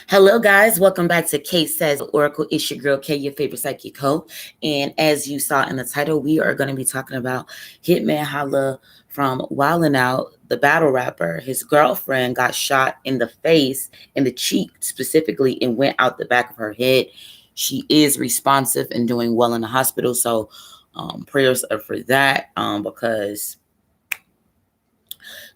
Hello, guys. Welcome back to Kay Says Oracle. It's your girl, Kay, your favorite psychic hoe. And as you saw in the title, we are going to be talking about Hitman Holla from Wildin' Out, the battle rapper. His girlfriend got shot in the face, in the cheek specifically, and went out the back of her head. She is responsive and doing well in the hospital. So prayers are for that because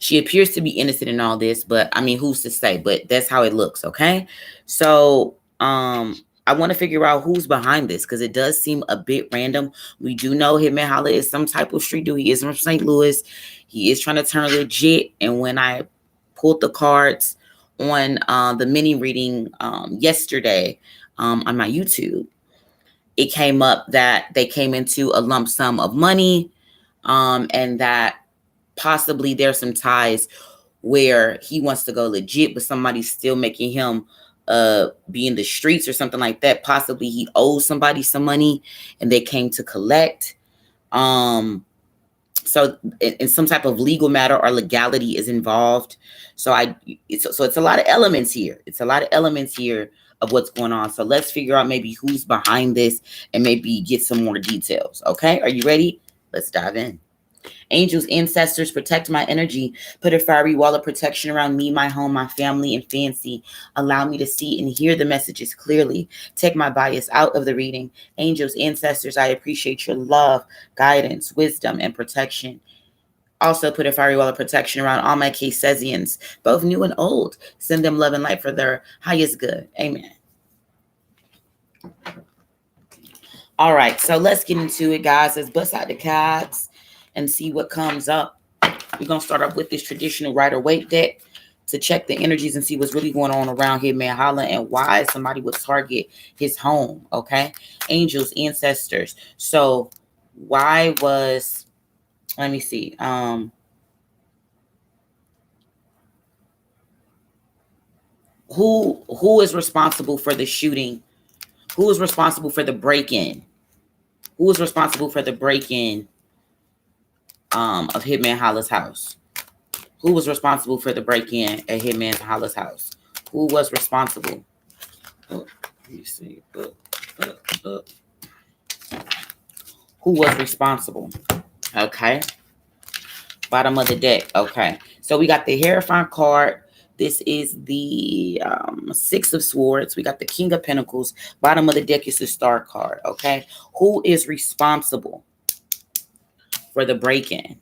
she appears to be innocent in all this, but I mean, who's to say? But that's how it looks, okay? So, I want to figure out who's behind this because it does seem a bit random. We do know Hitman Holla is some type of street dude. He is from St. Louis. He is trying to turn legit. And when I pulled the cards on the mini reading yesterday on my YouTube, it came up that they came into a lump sum of money and that possibly there's some ties where he wants to go legit, but somebody's still making him be in the streets or something like that. Possibly he owes somebody some money and they came to collect. So in some type of legal matter or legality is involved. So it's a lot of elements here. It's a lot of elements here of what's going on. So let's figure out maybe who's behind this and maybe get some more details. Okay, are you ready? Let's dive in. Angels, ancestors, protect my energy. Put a fiery wall of protection around me, my home, my family, and fancy. Allow me to see and hear the messages clearly. Take my bias out of the reading. Angels, ancestors, I appreciate your love, guidance, wisdom, and protection. Also put a fiery wall of protection around all my Caesarians, both new and old. Send them love and light for their highest good. Amen. All right, so let's get into it, guys. Let's bust out the cards and see what comes up. We're going to start off with this traditional Rider-Waite deck to check the energies and see what's really going on around Hitman Holla and why somebody would target his home, okay? Angels, ancestors. So why was, let me see. Who is responsible for the shooting? Who is responsible for the break-in? Who is responsible for the break-in of Hitman Holla's house? Who was responsible for the break-in at Hitman Holla's house? Who was responsible? Oh, let me see. Who was responsible? Okay. Bottom of the deck. Okay. So we got the Hierophant card. This is the Six of Swords. We got the King of Pentacles. Bottom of the deck is the Star card. Okay. Who is responsible for the break-in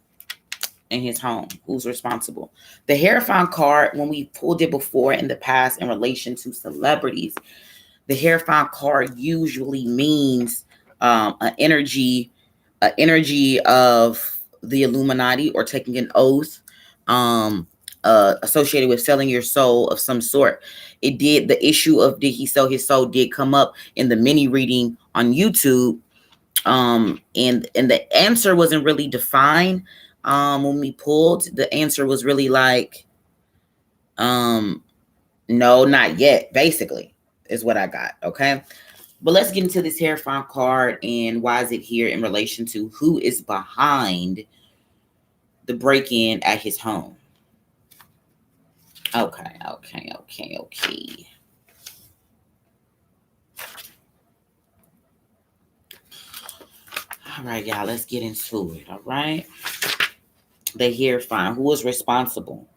in his home? Who's responsible? The Hierophant card, when we pulled it before in the past in relation to celebrities, the Hierophant card usually means an energy of the Illuminati or taking an oath associated with selling your soul of some sort. It did, the issue of did he sell his soul did come up in the mini reading on YouTube. And the answer wasn't really defined. When we pulled, the answer was really like, no, not yet, basically, is what I got. Okay. But let's get into this Hierophant card and why is it here in relation to who is behind the break-in at his home. Okay. All right, y'all, let's get into it. All right. The Hierophant, who is responsible?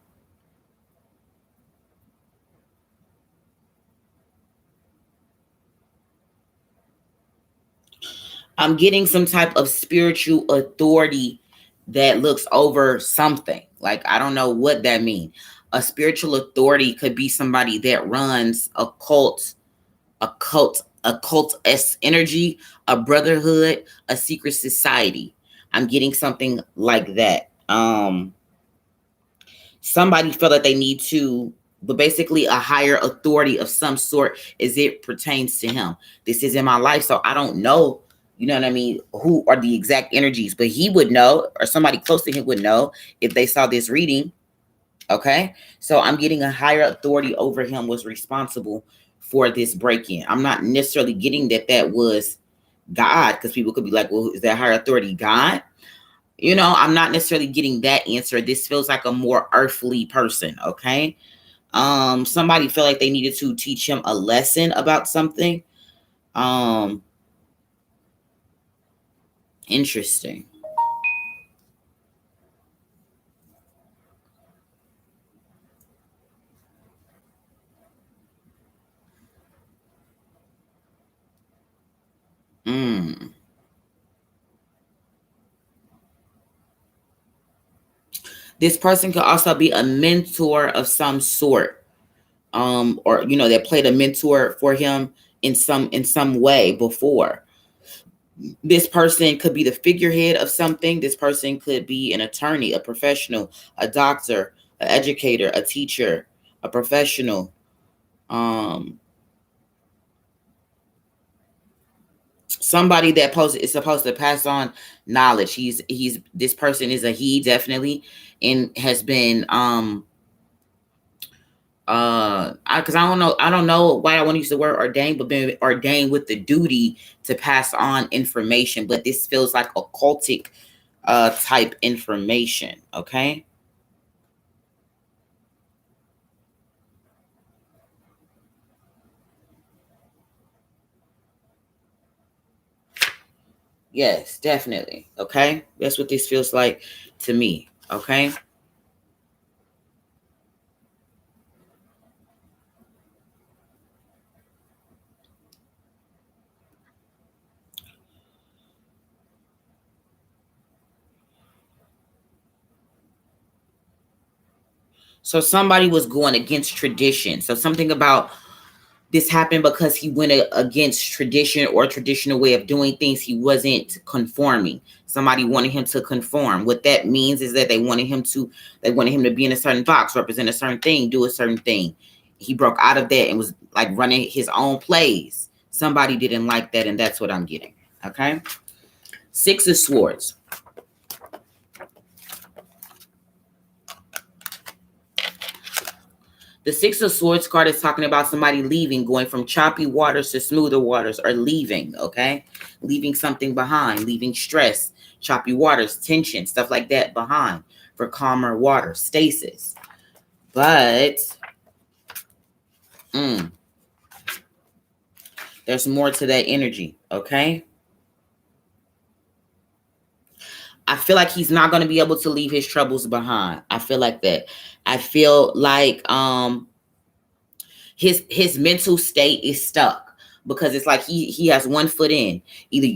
I'm getting some type of spiritual authority that looks over something. Like, I don't know what that means. A spiritual authority could be somebody that runs a cult energy, a brotherhood, a secret society. I'm getting something like that. Somebody felt that they need to, but basically a higher authority of some sort as it pertains to him. This is in my life, so I don't know, you know what I mean, who are the exact energies, but he would know, or somebody close to him would know if they saw this reading. Okay, so I'm getting a higher authority over him was responsible for this break-in. I'm not necessarily getting that was God, because people could be like, well, is that higher authority God? You know, I'm not necessarily getting that answer. This feels like a more earthly person, okay? Somebody felt like they needed to teach him a lesson about something. Um, Interesting. Mm. This person could also be a mentor of some sort, or that played a mentor for him in some way before. This person could be the figurehead of something. This person could be an attorney, a professional, a doctor, an educator, a teacher, a professional. Um, Somebody that is supposed to pass on knowledge. He's this person is a he, definitely, and has been because I don't know why I want to use the word ordained, but been ordained with the duty to pass on information. But this feels like occultic type information. Okay. Yes, definitely. Okay. That's what this feels like to me. Okay. So somebody was going against tradition. So something about this happened because he went against tradition or traditional way of doing things. He wasn't conforming. Somebody wanted him to conform. What that means is that they wanted him to be in a certain box, represent a certain thing, do a certain thing. He broke out of that and was like running his own plays. Somebody didn't like that, and that's what I'm getting. Okay. Six of Swords. The Six of Swords card is talking about somebody leaving, going from choppy waters to smoother waters, or leaving, okay? Leaving something behind, leaving stress, choppy waters, tension, stuff like that behind for calmer water, stasis. But there's more to that energy, okay? I feel like he's not going to be able to leave his troubles behind. I feel like that. I feel like his mental state is stuck because it's like he has one foot in. Either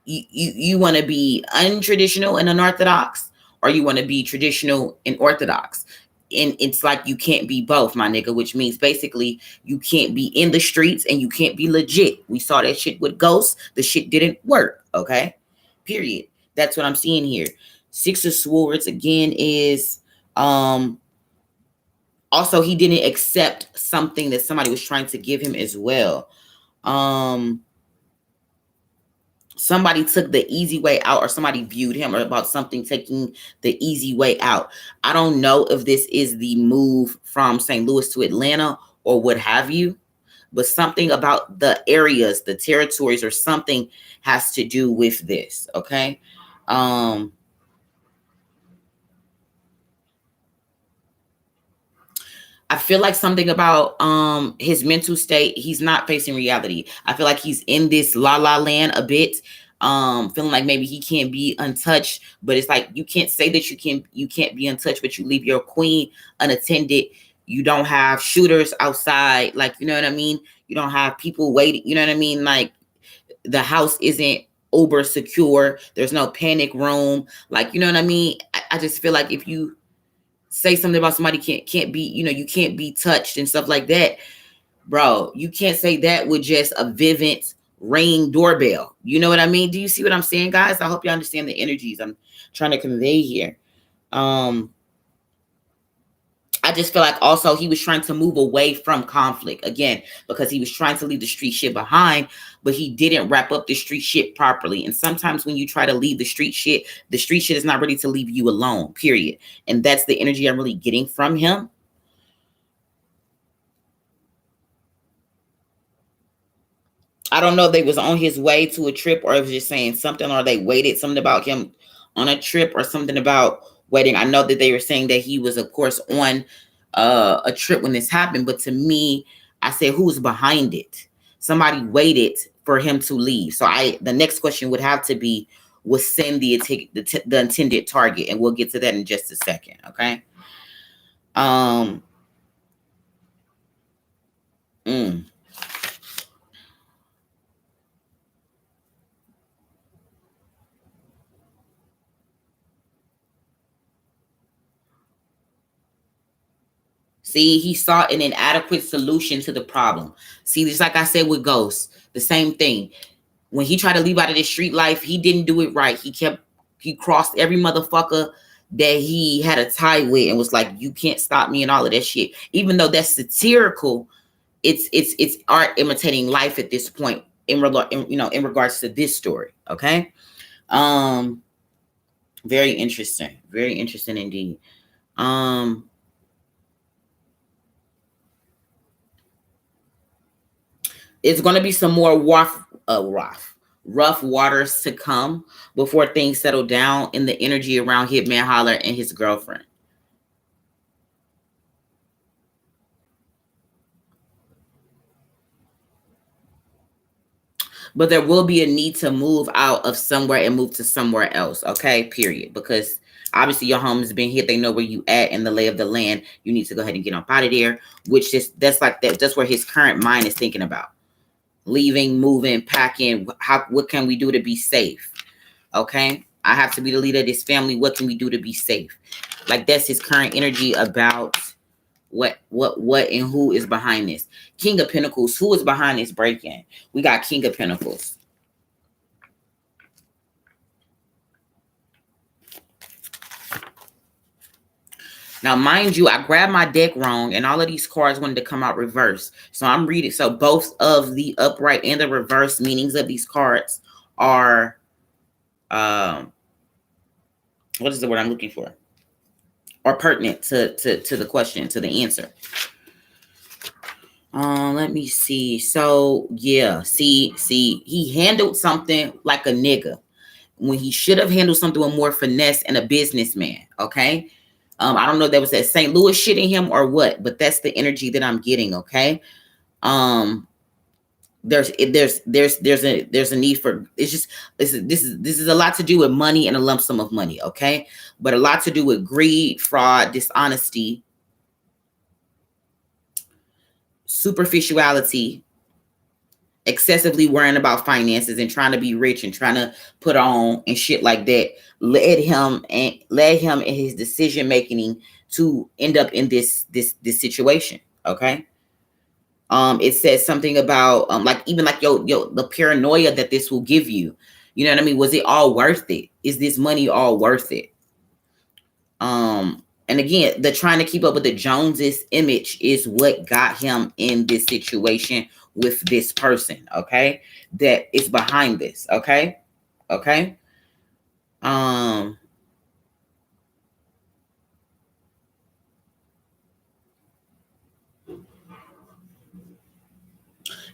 you want to be untraditional and unorthodox, or you want to be traditional and orthodox. And it's like you can't be both, my nigga, which means basically you can't be in the streets and you can't be legit. We saw that shit with ghosts. The shit didn't work. Okay. Period. That's what I'm seeing here. Six of Swords again is also he didn't accept something that somebody was trying to give him as well. Somebody took the easy way out, or somebody viewed him or about something taking the easy way out. I don't know if this is the move from St. Louis to Atlanta or what have you, but something about the areas, the territories, or something has to do with this. Okay. I feel like something about his mental state, he's not facing reality. I feel like he's in this la la land a bit. Feeling like maybe he can't be untouched, but it's like you can't say that you can't be untouched, but you leave your queen unattended. You don't have shooters outside, like, you know what I mean? You don't have people waiting, you know what I mean? Like, the house isn't uber secure. There's no panic room. Like, you know what I mean? I just feel like if you say something about somebody can't be, you can't be touched and stuff like that, bro, you can't say that with just a Vivint ring doorbell. You know what I mean? Do you see what I'm saying, guys? I hope you understand the energies I'm trying to convey here. I just feel like also he was trying to move away from conflict again because he was trying to leave the street shit behind, but he didn't wrap up the street shit properly. And sometimes when you try to leave the street shit is not ready to leave you alone, period. And that's the energy I'm really getting from him. I don't know if they was on his way to a trip or if was just saying something, or they waited, something about him on a trip or something about waiting. I know that they were saying that he was, of course, on a trip when this happened, but to me, I said, who's behind it? Somebody waited for him to leave. So the next question would have to be, was Cinn the intended target? And we'll get to that in just a second. Okay. Um. mm. See, he sought an inadequate solution to the problem. See, just like I said with Ghost, the same thing. When he tried to leave out of this street life, he didn't do it right. He crossed every motherfucker that he had a tie with and was like, you can't stop me and all of that shit. Even though that's satirical, it's art imitating life at this point in regards to this story. Okay. Um, very interesting. Very interesting indeed. It's going to be some more rough waters to come before things settle down in the energy around Hitman Holla and his girlfriend. But there will be a need to move out of somewhere and move to somewhere else. Okay, period. Because obviously your home has been hit. They know where you at in the lay of the land. You need to go ahead and get up out of there. Which is that's where his current mind is thinking about. Leaving, moving, packing. What can we do to be safe? Okay. I have to be the leader of this family. What can we do to be safe? Like that's his current energy about what and who is behind this. King of Pentacles. Who is behind this break-in? We got King of Pentacles. Now, mind you, I grabbed my deck wrong and all of these cards wanted to come out reverse. So I'm reading. So both of the upright and the reverse meanings of these cards are, what is the word I'm looking for? Are pertinent to the question, to the answer. Let me see. So yeah, see, he handled something like a nigga when he should have handled something with more finesse and a businessman. Okay. I don't know if that was that St. Louis shit in him or what, but that's the energy that I'm getting. Okay. There's a need for, it's just, this is a lot to do with money and a lump sum of money. Okay. But a lot to do with greed, fraud, dishonesty, superficiality, excessively worrying about finances and trying to be rich and trying to put on and shit like that led him in his decision making to end up in this situation. Okay. It says something about like even like yo the paranoia that this will give you. You know what I mean? Was it all worth it? Is this money all worth it? And again, the trying to keep up with the Joneses image is what got him in this situation with this person, okay? That is behind this, okay? Okay? And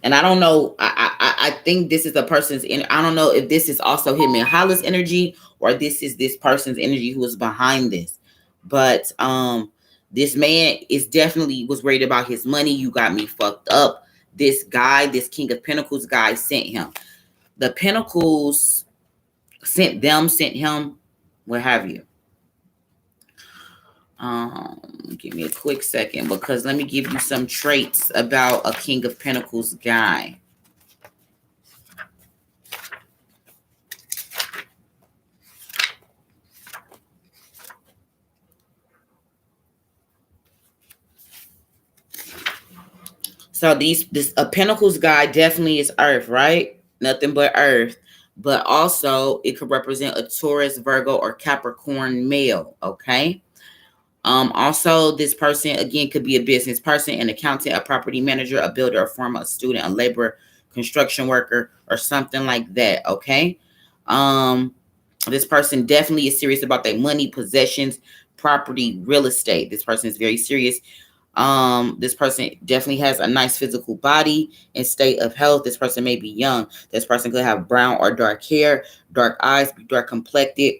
I don't know, I think this is a person's, I don't know if this is also Hitman Holla's energy or this is this person's energy who is behind this. But this man is definitely was worried about his money. You got me fucked up. This guy, this King of Pentacles guy sent him. The Pentacles sent him, what have you. Give me a quick second because let me give you some traits about a King of Pentacles guy. So this a Pentacles guy definitely is Earth, right? Nothing but Earth. But also it could represent a Taurus, Virgo, or Capricorn male. Okay. Also, this person again could be a business person, an accountant, a property manager, a builder, a farmer, a student, a laborer, construction worker, or something like that. Okay. This person definitely is serious about their money, possessions, property, real estate. This person is very serious. This person definitely has a nice physical body and state of health. This person may be young. This person could have brown or dark hair, dark eyes, be dark complected,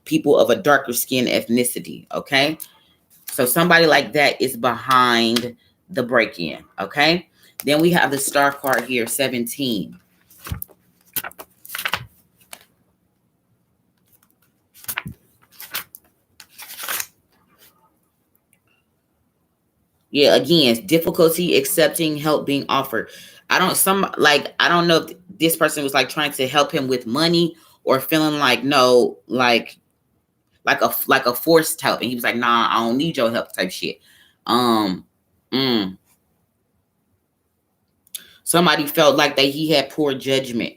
people of a darker skin ethnicity. Okay. So somebody like that is behind the break-in, okay? Then we have the star card here, 17. Yeah, again, difficulty accepting help being offered. I don't know if this person was like trying to help him with money or feeling like no, like a forced help, and he was like, nah, I don't need your help type shit. Um, mm. Somebody felt like that he had poor judgment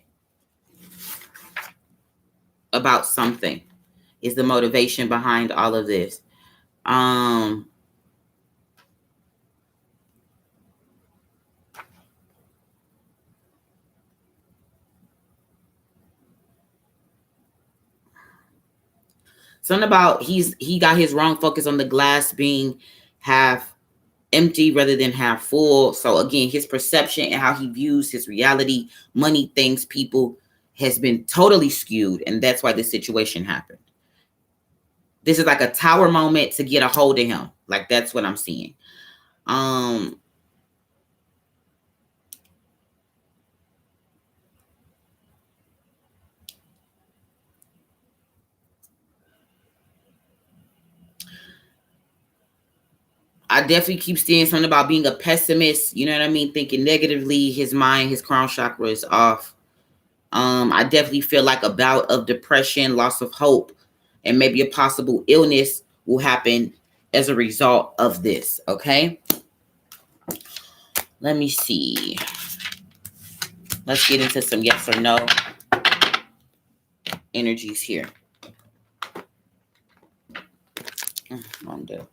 about something is the motivation behind all of this. Something about he got his wrong focus on the glass being half empty rather than half full. So again, his perception and how he views his reality, money, things, people has been totally skewed, and that's why this situation happened. This is like a tower moment to get a hold of him. Like that's what I'm seeing. I definitely keep seeing something about being a pessimist. You know what I mean? Thinking negatively. His mind, his crown chakra is off. I definitely feel like a bout of depression, loss of hope, and maybe a possible illness will happen as a result of this. Okay. Let me see. Let's get into some yes or no energies here. I'm done.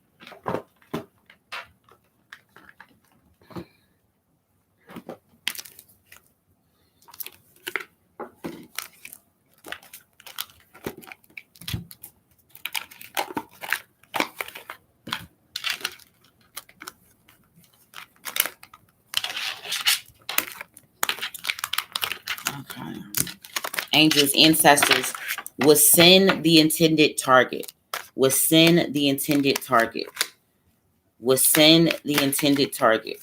Okay. Angels, ancestors, was Cinn the intended target? Was Cinn the intended target? Was Cinn the intended target?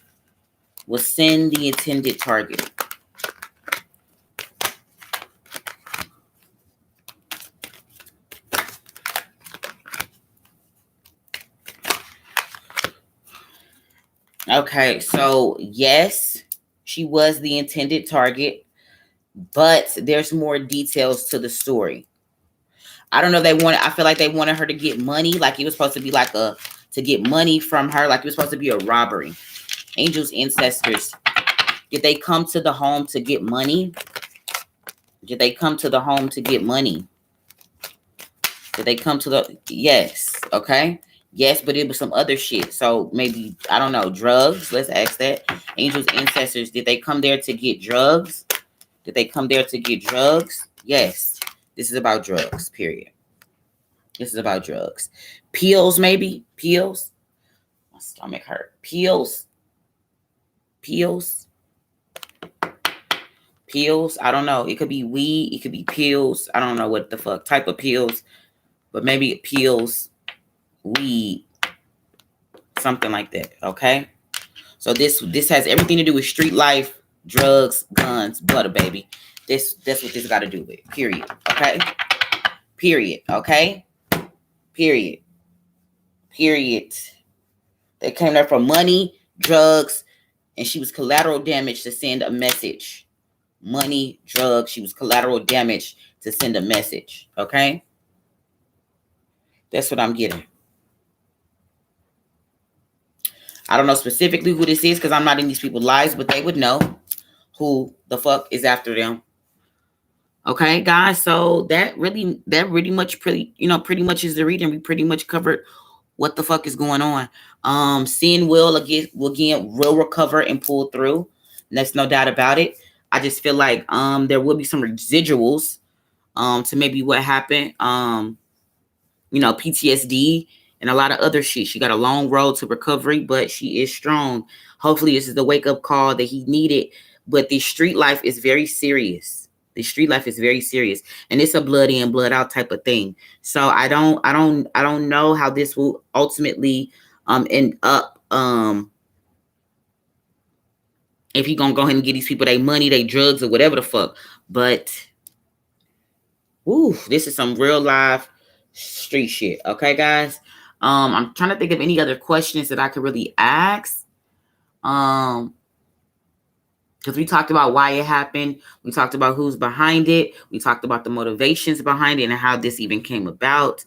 Was Cinn the intended target? Okay, so yes, she was the intended target, but there's more details to the story. I don't know. I feel like they wanted her to get money. Like it was supposed to be like to get money from her. Like it was supposed to be a robbery. Angels, ancestors, did they come to the home to get money? Did they come to the home to get money? Did they come to the, yes, okay. Yes, but it was some other shit. So maybe, I don't know, drugs. Let's ask that. Angels, ancestors, did they come there to get drugs? Did they come there to get drugs? Yes. This is about drugs, period. This is about drugs. Pills, maybe? Pills? My stomach hurt. Pills. Pills. Pills. I don't know. It could be weed. It could be pills. I don't know what the fuck type of pills. But maybe pills, weed, something like that. Okay? So this has everything to do with street life, drugs, guns, butter, baby. That's what this got to do with. Period. Okay? Period. Okay? Period. Period. They came there for money, drugs, and she was collateral damage to send a message. Money, drugs, she was collateral damage to send a message. Okay? That's what I'm getting. I don't know specifically who this is because I'm not in these people's lives, but they would know who the fuck is after them. Okay, guys. So that pretty much is the reading. We pretty much covered what the fuck is going on. Cinn will recover and pull through. That's no doubt about it. I just feel like there will be some residuals to maybe what happened. PTSD and a lot of other shit. She got a long road to recovery, but she is strong. Hopefully this is the wake-up call that he needed. But the street life is very serious. The street life is very serious. And it's a blood in, blood out type of thing. So I don't know how this will ultimately end up if he gonna go ahead and get these people their money, their drugs, or whatever the fuck. But this is some real live street shit. Okay, guys. I'm trying to think of any other questions that I could really ask. Because we talked about why it happened. We talked about who's behind it. We talked about the motivations behind it and how this even came about.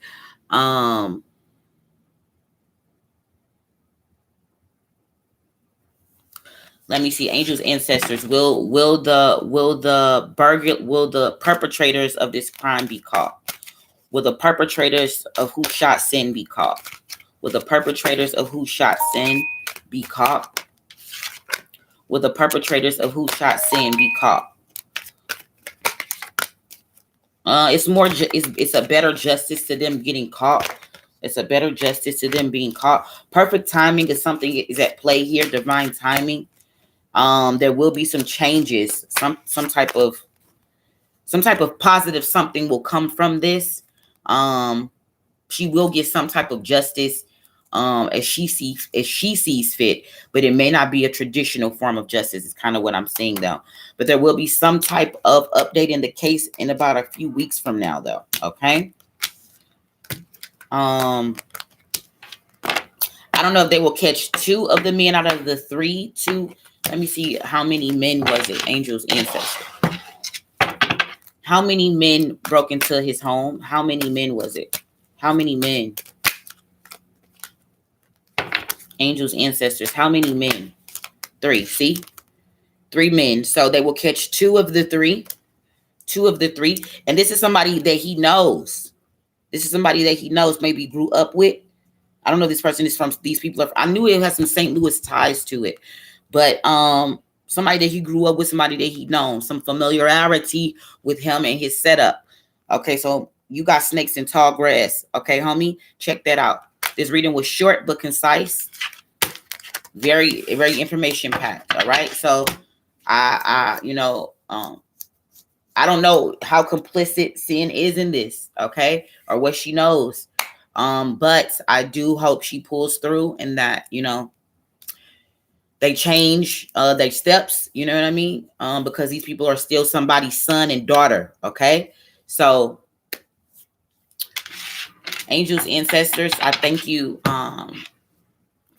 Let me see. Angels, ancestors. Will the perpetrators of this crime be caught? Will the perpetrators of who shot Cinn be caught? Will the perpetrators of who shot Cinn be caught? Will the perpetrators of who shot Cinn be caught? It's a better justice to them getting caught. It's a better justice to them being caught. Perfect timing is something is at play here. Divine timing. There will be some changes. Some type of positive something will come from this. She will get some type of justice as she sees fit, but it may not be a traditional form of justice. It's kind of what I'm seeing though. But there will be some type of update in the case in about a few weeks from now though. Okay. I don't know if they will catch 2 of the men out of the 3. 2. Let me see. How many men was it? Angel's ancestor. How many men broke into his home? How many men was it? How many men? Angel's ancestors. How many men? 3. See? 3 men. So they will catch 2 of the 3. 2 of the 3. And this is somebody that he knows. This is somebody that he knows, maybe grew up with. I don't know if this person is from, these people I knew it has some St. Louis ties to it. But somebody that he grew up with, somebody that he knows, some familiarity with him and his setup. Okay, so you got snakes in tall grass. Okay, homie, check that out. This reading was short but concise. Very, very information packed. All right, so I don't know how complicit Cinn is in this, okay, or what she knows. But I do hope she pulls through and that, they change their steps, you know what I mean? Because these people are still somebody's son and daughter, okay? So, angels, ancestors, I thank you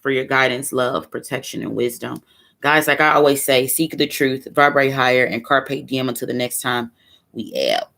for your guidance, love, protection, and wisdom. Guys, like I always say, seek the truth, vibrate higher, and carpe diem until the next time we out.